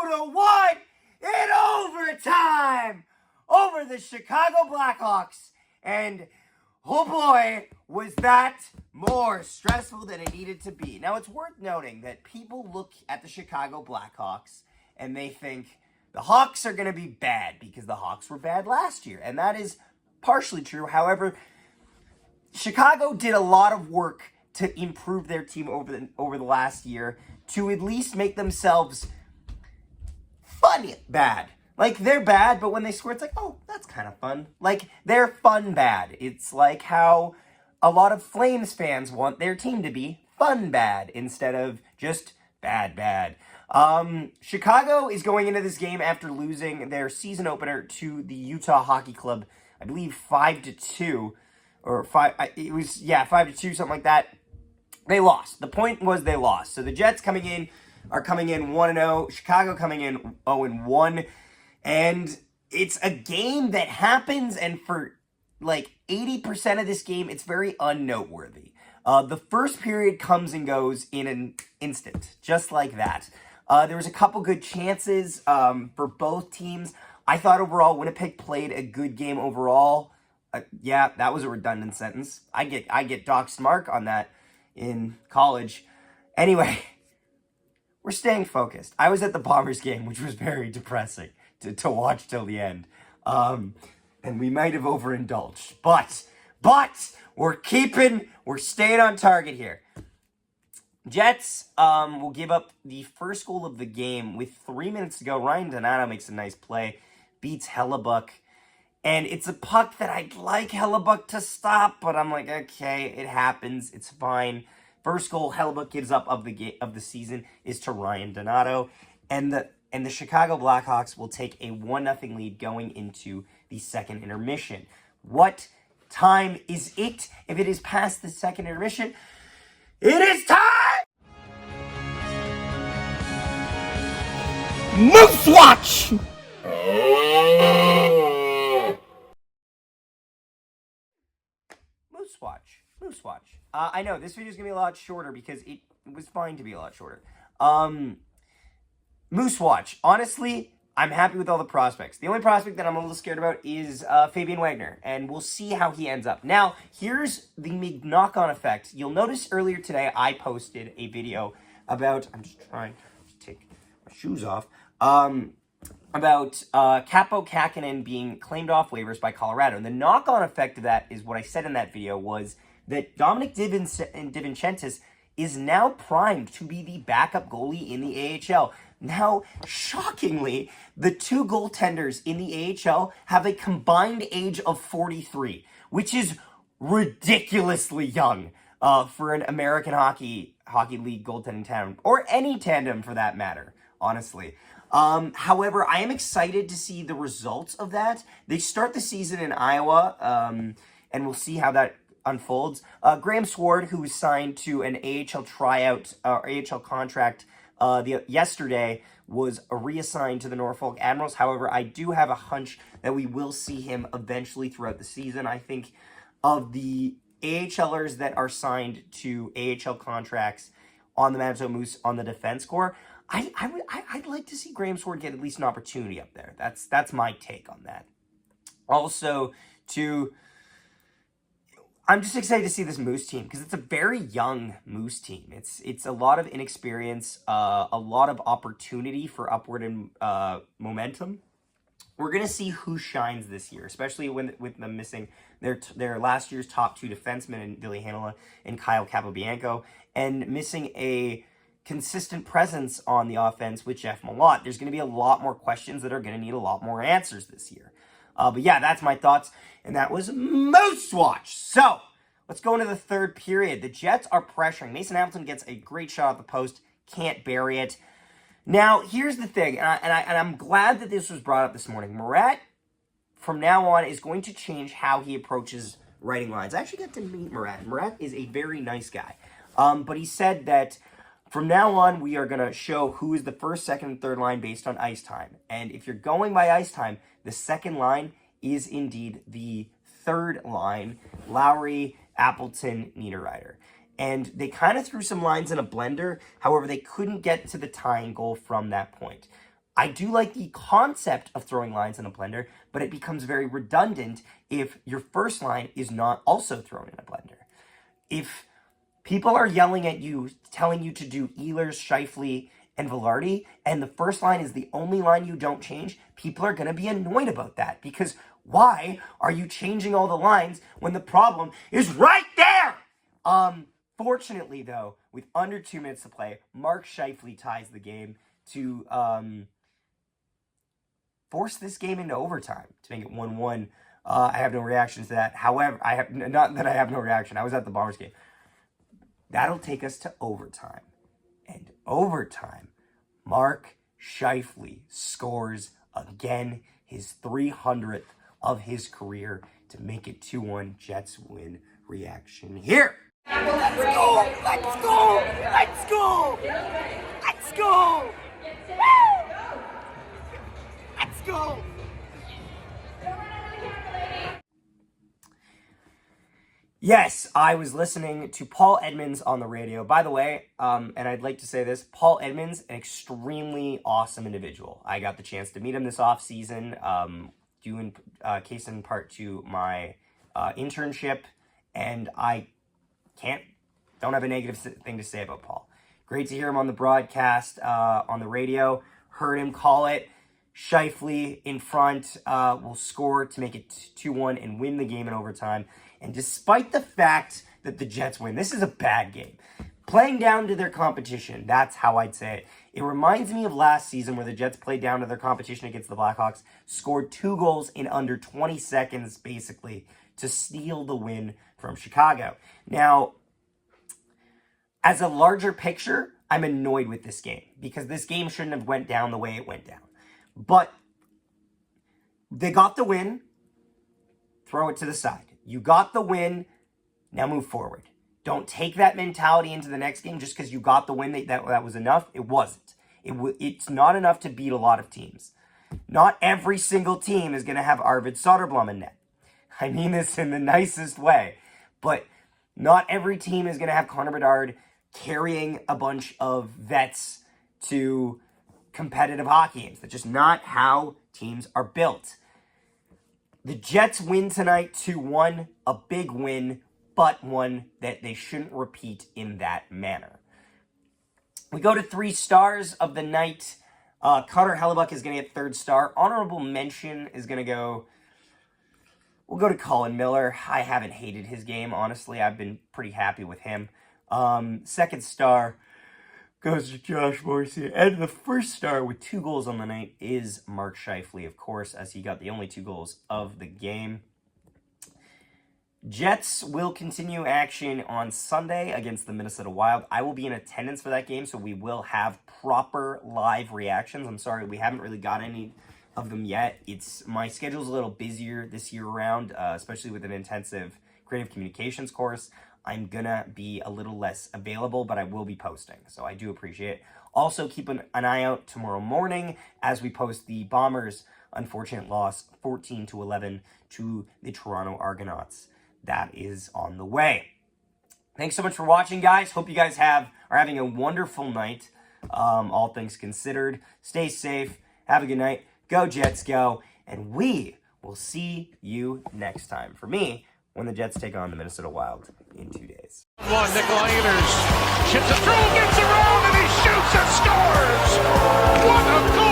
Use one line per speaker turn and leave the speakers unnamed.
the one in overtime over the Chicago Blackhawks. And oh boy, was that more stressful than it needed to be. Now, it's worth noting that people look at the Chicago Blackhawks and they think the Hawks are going to be bad because the Hawks were bad last year. And that is partially true. However, Chicago did a lot of work to improve their team over the last year to at least make themselves fun bad. Like, they're bad, but when they score, it's like, oh, that's kind of fun. Like, they're fun bad. It's like how a lot of Flames fans want their team to be fun bad instead of just bad. Chicago is going into this game after losing their season opener to the Utah Hockey Club, I believe 5-2, or 5-2, something like that. They lost. The point was they lost. So the Jets are coming in 1-0. Chicago coming in 0-1. And it's a game that happens, and for like 80% of this game, it's very unnoteworthy. The first period comes and goes in an instant, just like that. There was a couple good chances for both teams. I thought overall Winnipeg played a good game overall. Yeah, that was a redundant sentence. I get doxed mark on that in college. Anyway, we're staying focused. I was at the Bombers game, which was very depressing to watch till the end. And we might have overindulged. But we're staying on target here. Jets will give up the first goal of the game with 3 minutes to go. Ryan Donato makes a nice play, beats Hellebuck. And it's a puck that I'd like Hellebuck to stop, but I'm like, okay, it happens. It's fine. First goal Hellebuck gives up of the season is to Ryan Donato. And the Chicago Blackhawks will take a 1-0 lead going into the second intermission. What time is it? If it is past the second intermission, it is time! Moose Watch! Moose Watch. I know, this video is going to be a lot shorter because it was fine to be a lot shorter. Moose Watch. Honestly, I'm happy with all the prospects. The only prospect that I'm a little scared about is Fabian Wagner, and we'll see how he ends up. Now, here's the knock-on effect. You'll notice earlier today I posted a video about, I'm just trying to take my shoes off, about Capo Kakinen being claimed off waivers by Colorado. And the knock-on effect of that is what I said in that video was that Dominic DiVincentis is now primed to be the backup goalie in the AHL. Now, shockingly, the two goaltenders in the AHL have a combined age of 43, which is ridiculously young for an American Hockey League goaltending tandem, or any tandem for that matter, honestly. However, I am excited to see the results of that. They start the season in Iowa, and we'll see how that unfolds. Graham Sword, who was signed to an AHL tryout, AHL contract yesterday, was reassigned to the Norfolk Admirals. However, I do have a hunch that we will see him eventually throughout the season. I think of the AHLers that are signed to AHL contracts on the Manitoba Moose on the defense corps, I'd like to see Graham Sword get at least an opportunity up there. That's my take on that. Also, I'm just excited to see this Moose team because it's a very young Moose team. It's a lot of inexperience, a lot of opportunity for upward and momentum. We're gonna see who shines this year, especially with them missing their last year's top two defensemen in Ville Heinola and Kyle Capobianco, and missing a consistent presence on the offense with Jeff Malott. There's gonna be a lot more questions that are gonna need a lot more answers this year. But yeah, that's my thoughts, and that was Moose Watch. So, let's go into the third period. The Jets are pressuring. Mason Hamilton gets a great shot at the post, can't bury it. Now, here's the thing, and I'm glad that this was brought up this morning. Murat, from now on, is going to change how he approaches writing lines. I actually got to meet Murat. Murat is a very nice guy. But he said that from now on, we are going to show who is the first, second, and third line based on ice time. And if you're going by ice time, the second line is indeed the third line, Lowry, Appleton, Niederreiter. And they kind of threw some lines in a blender. However, they couldn't get to the tying goal from that point. I do like the concept of throwing lines in a blender, but it becomes very redundant if your first line is not also thrown in a blender. If people are yelling at you, telling you to do Ehlers, Scheifele, and Velarde, and the first line is the only line you don't change, people are going to be annoyed about that, because why are you changing all the lines when the problem is right there? Fortunately, though, with under 2 minutes to play, Mark Scheifele ties the game to force this game into overtime to make it 1-1. I have no reaction to that. However, not that I have no reaction. I was at the Bombers game. That'll take us to overtime. And overtime, Mark Scheifele scores again, his 300th of his career to make it 2-1. Jets win. Reaction here. Let's go! Let's go! Let's go! Let's go! Woo! Let's go! Yes, I was listening to Paul Edmonds on the radio. By the way, and I'd like to say this, Paul Edmonds, an extremely awesome individual. I got the chance to meet him this offseason, due in case in part to my internship, and I don't have a negative thing to say about Paul. Great to hear him on the broadcast, on the radio. Heard him call it. Scheifele in front will score to make it 2-1 and win the game in overtime. And despite the fact that the Jets win, this is a bad game. Playing down to their competition, that's how I'd say it. It reminds me of last season where the Jets played down to their competition against the Blackhawks, scored 2 goals in under 20 seconds, basically, to steal the win from Chicago. Now, as a larger picture, I'm annoyed with this game because this game shouldn't have went down the way it went down. But they got the win. Throw it to the side. You got the win. Now move forward. Don't take that mentality into the next game just because you got the win. That was enough. It wasn't. It's not enough to beat a lot of teams. Not every single team is going to have Arvid Soderblom in net. I mean this in the nicest way. But not every team is going to have Connor Bedard carrying a bunch of vets to competitive hockey games. That's just not how teams are built. The Jets win tonight 2-1, a big win, but one that they shouldn't repeat in that manner. We go to 3 stars of the night. Connor Hellebuyck is going to get 3rd star. Honorable mention is going to go... We'll go to Colin Miller. I haven't hated his game, honestly. I've been pretty happy with him. 2nd star goes to Josh Morrissey. And the 1st star with 2 goals on the night is Mark Scheifele, of course, as he got the only 2 goals of the game. Jets will continue action on Sunday against the Minnesota Wild. I will be in attendance for that game, so we will have proper live reactions. I'm sorry, we haven't really got any of them yet. My schedule's a little busier this year around, especially with an intensive creative communications course. I'm gonna be a little less available, but I will be posting, so I do appreciate it. Also, keep an eye out tomorrow morning as we post the Bombers' unfortunate loss 14-11 to the Toronto Argonauts. That is on the way. Thanks so much for watching, guys. Hope you guys are having a wonderful night, all things considered. Stay safe. Have a good night. Go Jets, go. And we will see you next time. For me, when the Jets take on the Minnesota Wild in 2 days.
Nikolai Ehlers chips it through, gets around, and he shoots and scores! What a goal!